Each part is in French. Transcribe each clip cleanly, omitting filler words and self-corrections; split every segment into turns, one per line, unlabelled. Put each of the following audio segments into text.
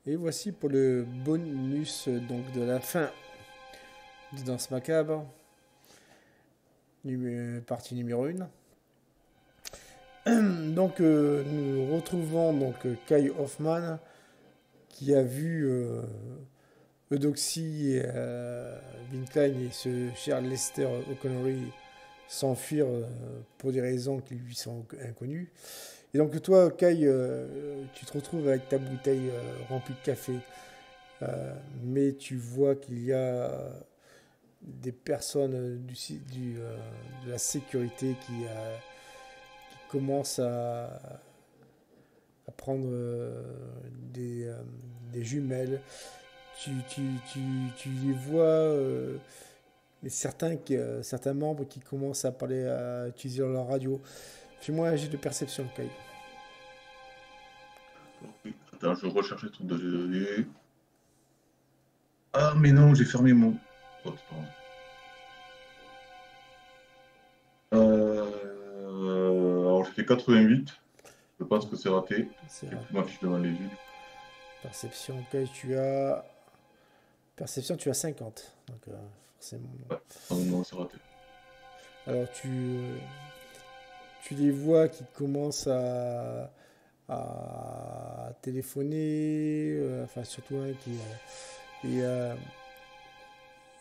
Et voici pour le bonus donc de la fin de Danse Macabre, partie numéro 1. Donc nous retrouvons donc Kai Hoffman qui a vu Eudoxie et Vin Klein et ce cher Lester O'Connor s'enfuir pour des raisons qui lui sont inconnues. Et donc toi, Kai, tu te retrouves avec ta bouteille remplie de café, mais tu vois qu'il y a des personnes de la sécurité qui commencent à prendre des jumelles. Tu les vois, certains membres qui commencent à parler, à utiliser leur radio. Fais-moi un jet de perception, Kai.
Oui. Attends, je recherche le truc de GDD. Ah, mais non, j'ai fermé mon. Oh, c'est pas grave. Alors, j'ai fait 88. Je pense que c'est raté.
C'est
J'ai
rare.
plus ma fiche devant les yeux.
Perception, Kai, tu as. Perception, tu as 50. Donc, forcément.
Ouais. Ah, non, c'est raté.
Alors, tu les vois qui commencent à téléphoner, enfin, surtout un qui. Et, euh,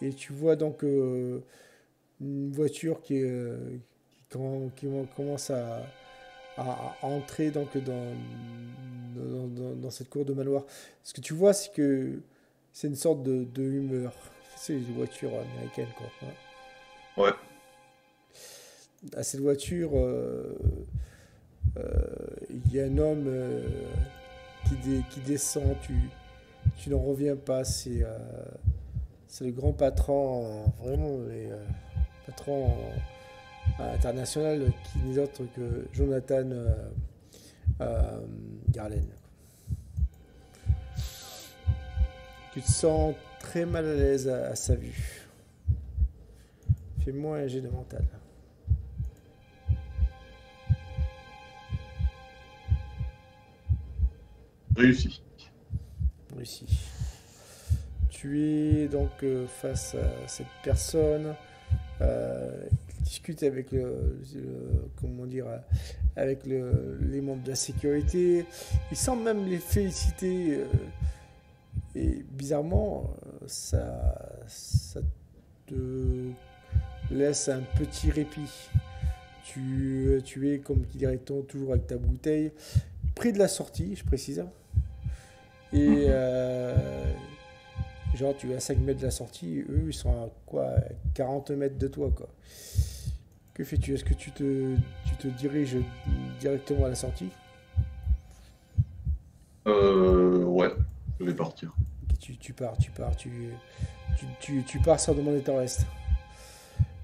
et tu vois donc une voiture qui commence à entrer donc dans cette cour de manoir. Ce que tu vois, c'est que c'est une sorte de humeur. C'est les voitures américaines, quoi. Hein.
Ouais.
À cette voiture, il y a un homme qui descend. Tu n'en reviens pas. C'est le grand patron, vraiment, patron international qui n'est autre que Jonathan Garland. Tu te sens très mal à l'aise à sa vue. Fais-moi un jet de mental.
Réussi.
Réussi. Tu es donc face à cette personne qui discute avec comment dire, avec les membres de la sécurité. Il semble même les féliciter. Et bizarrement, ça te laisse un petit répit. Tu es, comme qui dirait-on, toujours avec ta bouteille, près de la sortie, je précise. Et genre, tu es à 5 mètres de la sortie, eux, ils sont à quoi, 40 mètres de toi, quoi. Que fais-tu? Est-ce que tu te diriges directement à la sortie?
Ouais. Je vais partir.
Ok, tu pars sans demander ton reste.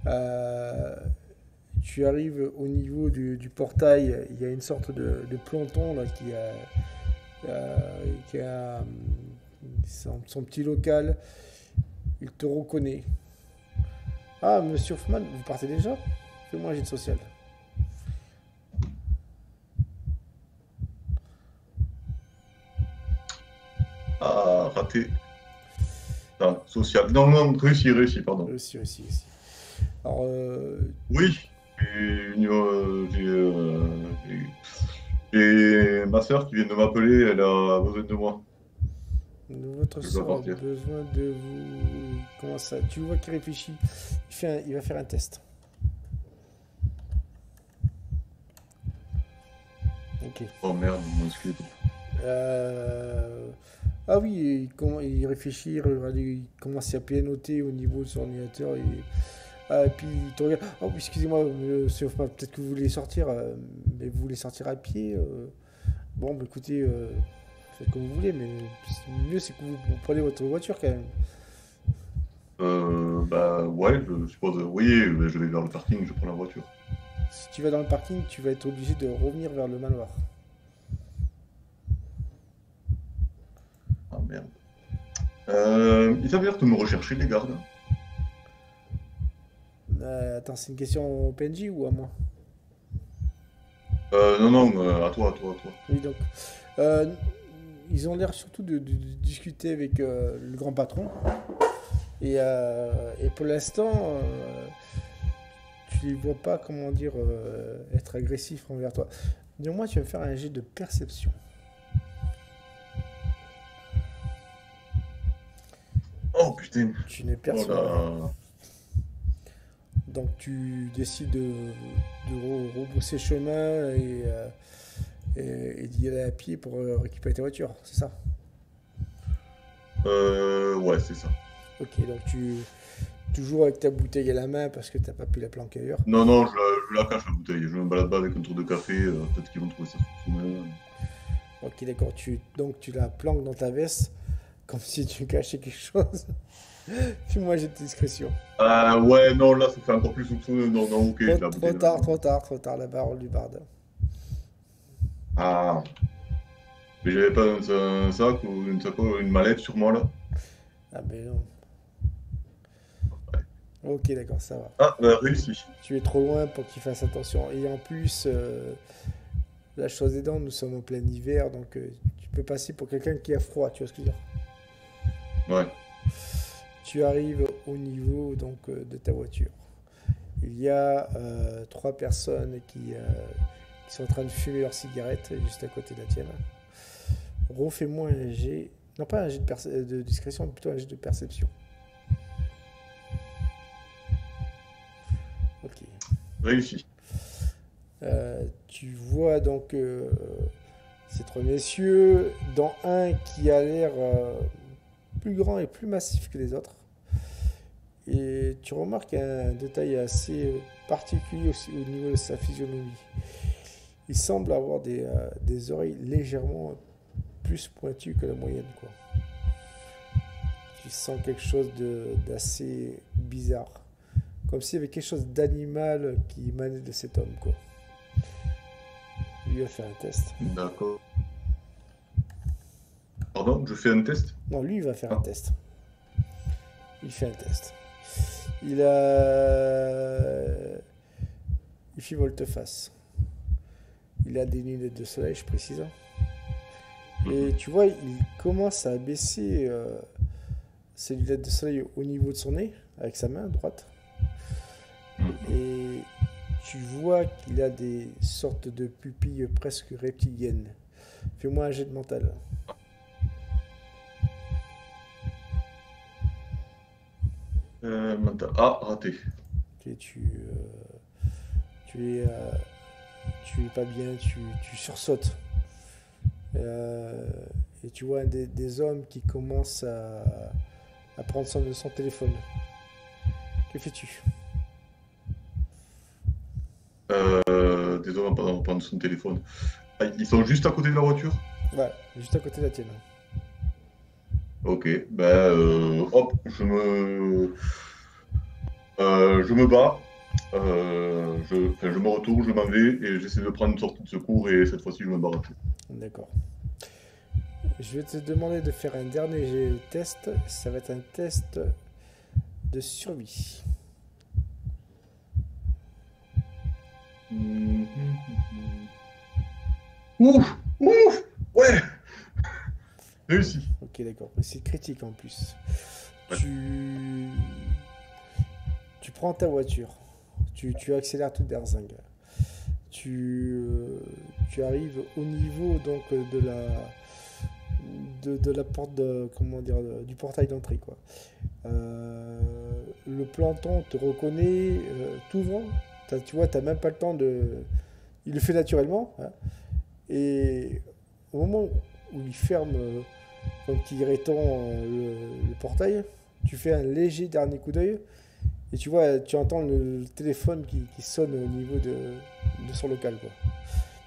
Euh, Tu arrives au niveau du portail, il y a une sorte de planton là, qui a son petit local. Il te reconnaît. Ah, monsieur Hoffman, vous partez déjà? Fais-moi un jet de social.
Ah, raté. Ah, social. Non, non, réussi, pardon.
Réussi. Alors,
Oui. J'ai ma soeur qui vient de m'appeler, elle a besoin de moi.
votre
Je dois
soeur a
partir.
besoin de vous. Comment ça? Tu vois qu'il réfléchit. Il va faire un test. Ok.
Oh merde, mon excuse.
Euh, Ah oui, il réfléchit, il commence à pianoter au niveau de son ordinateur. Et puis il te regarde. Oh, excusez-moi, monsieur Hoffman, peut-être que vous voulez sortir, mais vous voulez sortir à pied. Bon, bah, écoutez, faites comme vous voulez, mais le mieux c'est que vous prenez votre voiture quand même.
Bah ouais, je suppose. Oui, bah, je vais vers le parking, je prends la voiture.
Si tu vas dans le parking, tu vas être obligé de revenir vers le manoir.
Ah merde. Il s'avère de me rechercher, les gardes.
Attends, c'est une question au PNJ ou à moi?
Non, non, à toi, à toi, à toi.
Oui, donc. Euh, ils ont l'air surtout de discuter avec le grand patron. Et pour l'instant, tu les vois pas, comment dire, être agressifs envers toi. Néanmoins, tu vas me faire un jet de perception.
Oh putain.
Tu ne
Oh
perçois rien.
là.
Donc tu décides de rebrousser chemin et d'y aller à pied pour récupérer ta voiture, c'est ça?
Ouais, c'est ça.
Ok, donc tu toujours avec ta bouteille à la main parce que t'as pas pu la planquer ailleurs.
Non, non, je la cache la bouteille. Je me balade pas avec un tour de café. Peut-être qu'ils vont trouver ça soupçonneux.
Ok, d'accord, donc tu la planques dans ta veste comme si tu cachais quelque chose. Fais-moi j'ai de discrétion.
Ouais, non, là, ça fait encore plus soupçonneux. Non, non, ok,
Trop,
la
trop
bouteille.
tard, trop tard, trop tard, la parole du barde.
Ah, mais j'avais pas un sac ou une mallette sur moi, là.
Ah ben non. Ok, d'accord, ça va.
Ah, réussi.
Tu es trop loin pour qu'il fasse attention. Et en plus, la chose aidant, nous sommes en plein hiver, donc tu peux passer pour quelqu'un qui a froid, tu vois ce que je veux dire.
Ouais.
Tu arrives au niveau donc de ta voiture. Il y a trois personnes qui sont en train de fumer leur cigarette juste à côté de la tienne. Refais-moi un jet, non pas un jet de discrétion, mais plutôt un jet de perception. Ok.
Réussi.
Tu vois donc ces trois messieurs, dans un qui a l'air plus grand et plus massif que les autres. Et tu remarques un détail assez particulier aussi au niveau de sa physionomie. Il semble avoir des oreilles légèrement plus pointues que la moyenne, quoi. Tu sens quelque chose d'assez bizarre. Comme s'il y avait quelque chose d'animal qui émanait de cet homme, quoi. Lui a fait un test.
D'accord. Pardon, je fais un test?
Non, lui, il va faire un
Ah.
test. Il fait un test. Il a... Il fait volte-face. Il a des lunettes de soleil, je précise. Et tu vois, il commence à baisser ses lunettes de soleil au niveau de son nez, avec sa main droite. Et tu vois qu'il a des sortes de pupilles presque reptiliennes. Fais-moi un jet de mental.
Ah, raté.
Ok, tu es pas bien, tu sursautes. Et tu vois des hommes qui commencent à prendre soin de son téléphone. Que fais-tu?
Des hommes en prendre son téléphone. Ah, ils sont juste à côté de la voiture?
Ouais, juste à côté de la tienne.
Ok, ben hop, je me bats, je me retourne, je m'en vais et j'essaie de prendre une sortie de secours et cette fois-ci je me barre.
D'accord. Je vais te demander de faire un dernier test. Ça va être un test de survie.
Ouf, ouf, ouais, réussi.
Ok, d'accord. Mais c'est critique en plus.
Ouais.
Tu prends ta voiture. Tu accélères toute berzingue. Tu arrives au niveau donc de la porte comment dire, du portail d'entrée, quoi. Le planton te reconnaît, t'ouvre. Tu vois, t'as même pas le temps de. Il le fait naturellement, hein. Et au moment où il ferme, comme qui rétend le portail, tu fais un léger dernier coup d'œil et tu vois, tu entends le téléphone qui sonne au niveau de son local, quoi.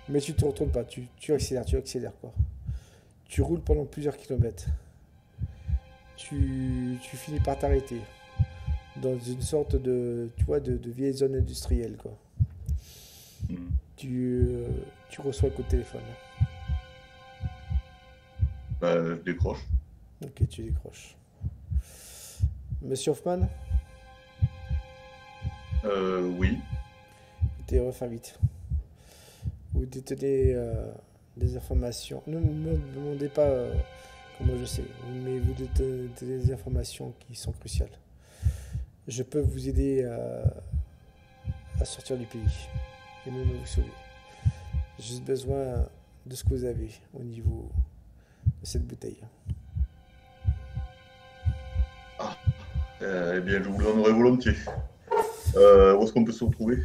Mais tu te retournes pas, tu accélères, quoi. Tu roules pendant plusieurs kilomètres. Tu finis par t'arrêter dans une sorte tu vois, de vieille zone industrielle, quoi. Tu reçois un coup de téléphone.
Bah, je décroche.
Ok, tu décroches. Monsieur Hoffman,
Oui.
t'es refaire vite. Vous détenez des informations. Ne me demandez pas comment je sais, mais vous donnez des informations qui sont cruciales. Je peux vous aider à sortir du pays et même à vous sauver. J'ai juste besoin de ce que vous avez au niveau de cette bouteille.
Eh bien, je vous en aurais volontiers. Où est-ce qu'on peut se retrouver?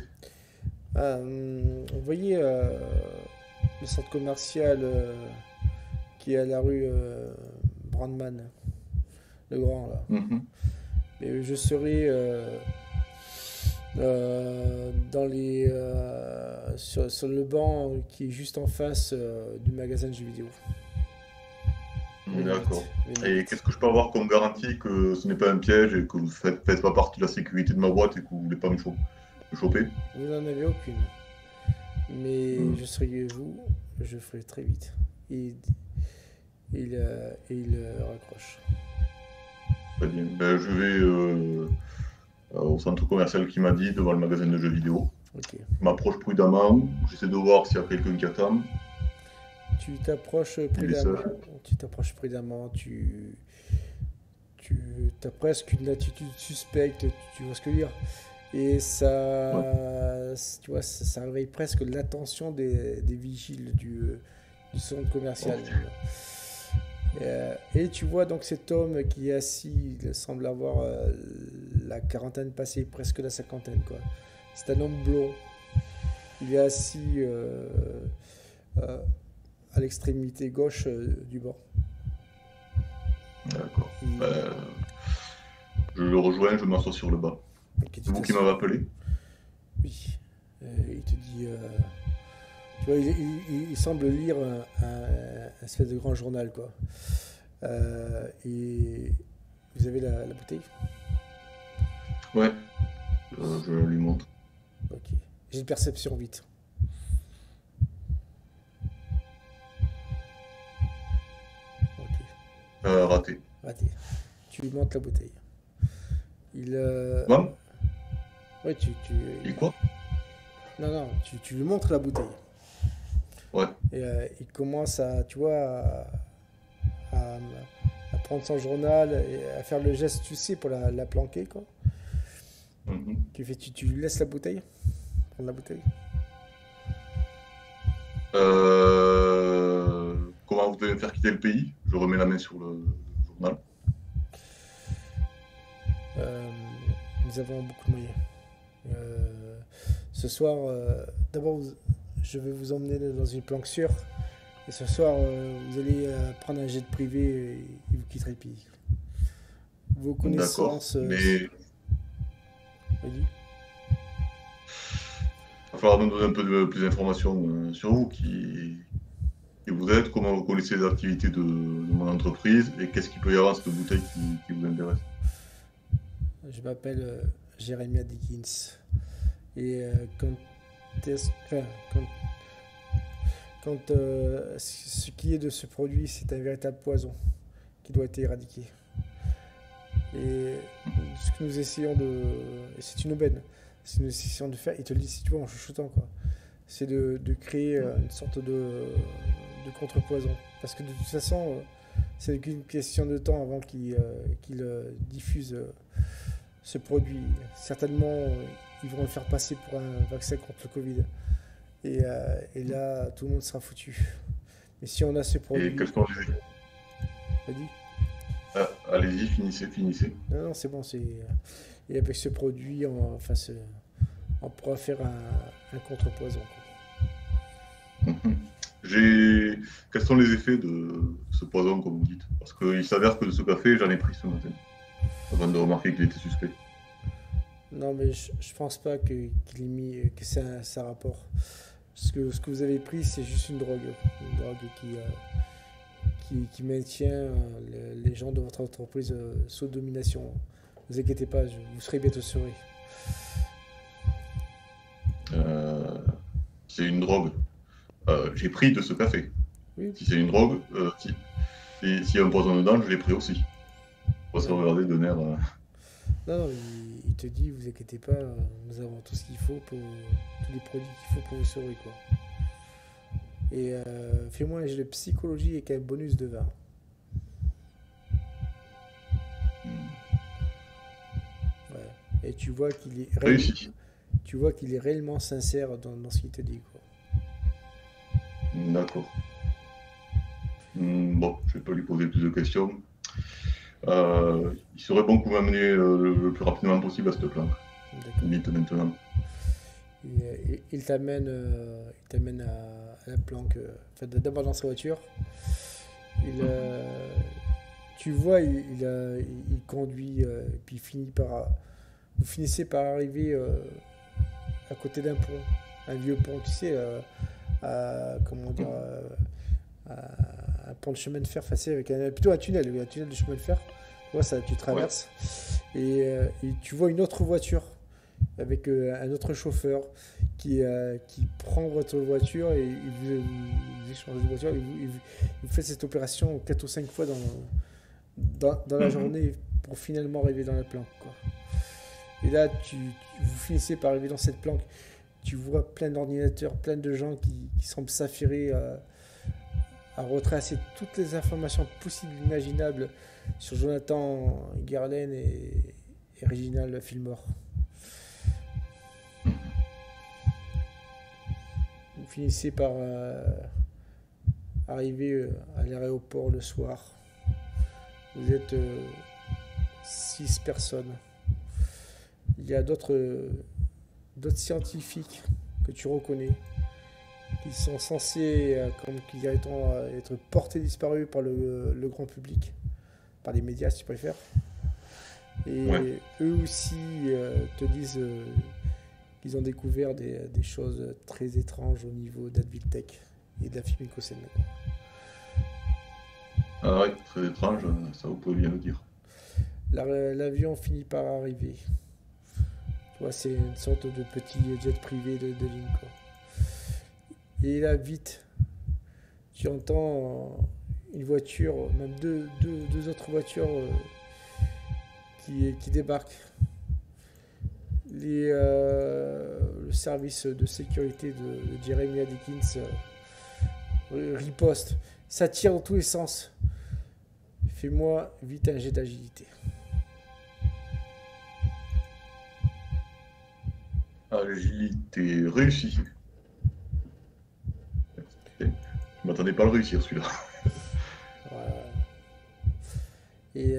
Vous voyez le centre commercial qui est à la rue Brandman, le grand là.
Mhm.
Et je serai dans sur le banc qui est juste en face du magasin de jeux vidéo.
D'accord.
Vénite.
Et qu'est-ce que je peux avoir comme garantie que ce n'est pas un piège et que vous ne faites pas partie de la sécurité de ma boîte et que vous ne voulez pas me choper?
Vous n'en avez aucune. Mais
Hmm.
je serai vous, je ferai très vite. Et il raccroche.
Très bien. Ben, je vais au centre commercial qui m'a dit, devant le magasin de jeux vidéo.
Ok.
Je m'approche prudemment, j'essaie de voir s'il y a quelqu'un qui attend.
Tu t'approches
Il est
prudemment.
seul.
Tu t'approches prudemment. Tu as presque une attitude suspecte. Tu vois ce que je veux dire? Et ça, tu vois, ça réveille presque l'attention des vigiles du centre commercial. Et tu vois donc cet homme qui est assis, il semble avoir la quarantaine passée, presque la cinquantaine, quoi. C'est un homme blond. Il est assis à l'extrémité gauche du banc.
D'accord.
Il-
Ben, je le rejoins, je m'assois sur le banc.
Ok, tu
C'est vous qui
t'assois.
m'avez appelé?
Oui. Il te dit. Tu vois, il semble lire un espèce de grand journal, quoi. Et vous avez la bouteille?
Ouais. Je lui montre.
Ok. J'ai une perception vite. Ok.
Raté.
Raté. Tu lui montres la bouteille. Il.
Bon,
Ouais,
et quoi?
Non, non, tu lui montres la bouteille.
Ouais.
Et il commence à, tu vois, à, à prendre son journal et à faire le geste, tu sais, pour la planquer, quoi.
Mhm.
Tu lui laisses la bouteille? Prendre la bouteille?
Comment vous devez me faire quitter le pays? Je remets la main sur le journal.
Euh, Nous avons beaucoup de moyens. Ce soir, d'abord, je vais vous emmener dans une planque sûre. Et ce soir, vous allez prendre un jet privé et vous quitterez le pays. Vos
D'accord.
connaissances.
Mais il
Vas-y.
va falloir nous donner un peu plus d'informations sur vous, qui vous êtes, comment vous connaissez les activités de mon entreprise et qu'est-ce qu'il peut y avoir dans cette bouteille qui vous intéresse.
Je m'appelle Jeremiah Dickens. Et ce qui est de ce produit, c'est un véritable poison qui doit être éradiqué. Et ce que nous essayons c'est une aubaine. Ce que nous essayons de faire, il te le dit, si tu vois, en chuchotant, quoi. C'est de créer une sorte de contrepoison. Parce que de toute façon, c'est qu'une question de temps avant qu'il diffuse ce produit. Certainement, ils vont le faire passer pour un vaccin contre le Covid. Et là, tout le monde sera foutu. Mais si on a ce produit.
Et quels sont les effets?
Vas-y.
Allez-y, finissez.
Non, non, c'est bon. Et avec ce produit, on pourra faire un contrepoison, quoi.
Mhm. Quels sont les effets de ce poison, comme vous dites? Parce qu'il s'avère que de ce café, j'en ai pris ce matin, avant de remarquer qu'il était suspect.
Non, mais je pense pas qu'il ait mis que c'est un rapport. Ce que vous avez pris, c'est juste une drogue qui maintient les gens de votre entreprise sous domination. Ne vous inquiétez pas, vous serez bientôt saurés.
C'est une drogue. J'ai pris de ce café.
Oui.
Si c'est une drogue, s'il y a un poison dedans, je l'ai pris aussi. On va se regarder de nerfs.
Non, non, il te dit, vous inquiétez pas, nous avons tout ce qu'il faut tous les produits qu'il faut pour vous sauver, quoi. Et fais-moi un jet de psychologie avec un bonus de 20. Ouais. Et
Réussi.
tu vois qu'il est réellement sincère dans ce qu'il te dit, quoi.
D'accord. Bon, je vais pas lui poser plus de questions. Il serait bon que vous m'ameniez le plus rapidement possible à cette planque.
D'accord.
Vite maintenant.
Il t'amène à la planque, enfin, d'abord dans sa voiture. Tu vois, il conduit, puis vous finissez par arriver à côté d'un pont, un vieux pont, tu sais, comment dire, un pont de chemin de fer facile avec plutôt un tunnel de chemin de fer. Tu vois, ça, tu traverses et tu vois une autre voiture avec un autre chauffeur qui prend votre voiture et vous échangez de voiture. Il fait cette opération 4 ou 5 fois dans la journée pour finalement arriver dans la planque, quoi. Et là, vous finissez par arriver dans cette planque. Tu vois plein d'ordinateurs, plein de gens qui semblent s'affairer à retracer toutes les informations possibles et imaginables sur Jonathan Garland et Reginald Fillmore. Vous finissez par arriver à l'aéroport le soir. Vous êtes 6 personnes. Il y a d'autres scientifiques que tu reconnais qui sont censés être portés disparus par le grand public, par les médias si tu préfères. Et eux aussi te disent qu'ils ont découvert des choses très étranges au niveau d'Adviltech et de la Fimicocène.
Ah ouais, très étrange, ça vous pouvez bien le dire.
L'avion finit par arriver. Tu vois, c'est une sorte de petit jet privé de ligne, quoi. Et là, vite, tu entends une voiture, même deux autres voitures qui débarquent. Le service de sécurité de Jeremiah Dickens riposte. Ça tire dans tous les sens. Fais-moi vite un jet d'agilité.
Agilité réussie. Je m'attendais pas à le réussir celui-là.
Voilà. Et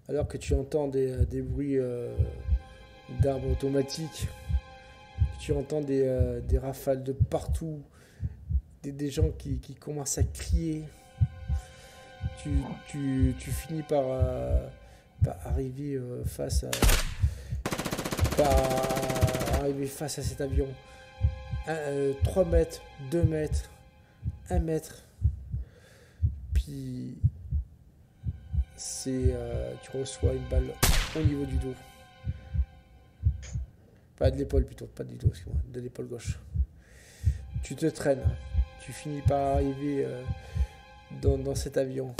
alors que tu entends des bruits d'armes automatiques, tu entends des rafales de partout, des gens qui commencent à crier. Tu finis par arriver arriver face à cet avion. 3 mètres, 2 mètres, 1 mètre. Puis tu reçois une balle au niveau du dos. Pas de l'épaule plutôt, pas du dos, excuse-moi, de l'épaule gauche. Tu te traînes, tu finis par arriver dans cet avion.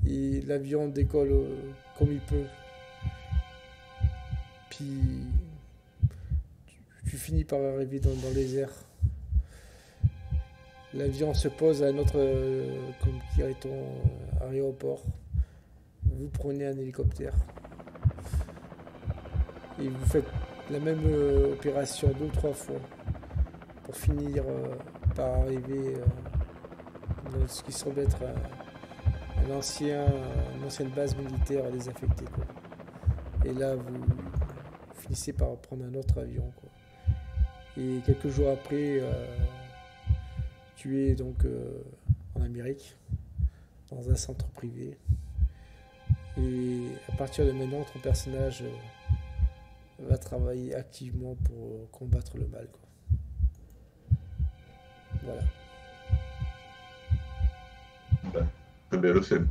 Et l'avion décolle comme il peut. Puis tu finis par arriver dans les airs. L'avion se pose à un autre aéroport. Vous prenez un hélicoptère. Et vous faites la même opération 2 ou 3 fois pour finir par arriver dans ce qui semble être une ancienne base militaire désaffectée, quoi. Et là, vous finissez par prendre un autre avion, quoi. Et quelques jours après, tu es donc en Amérique, dans un centre privé. Et à partir de maintenant, ton personnage va travailler activement pour combattre le mal, quoi. Voilà.
Très belle scène.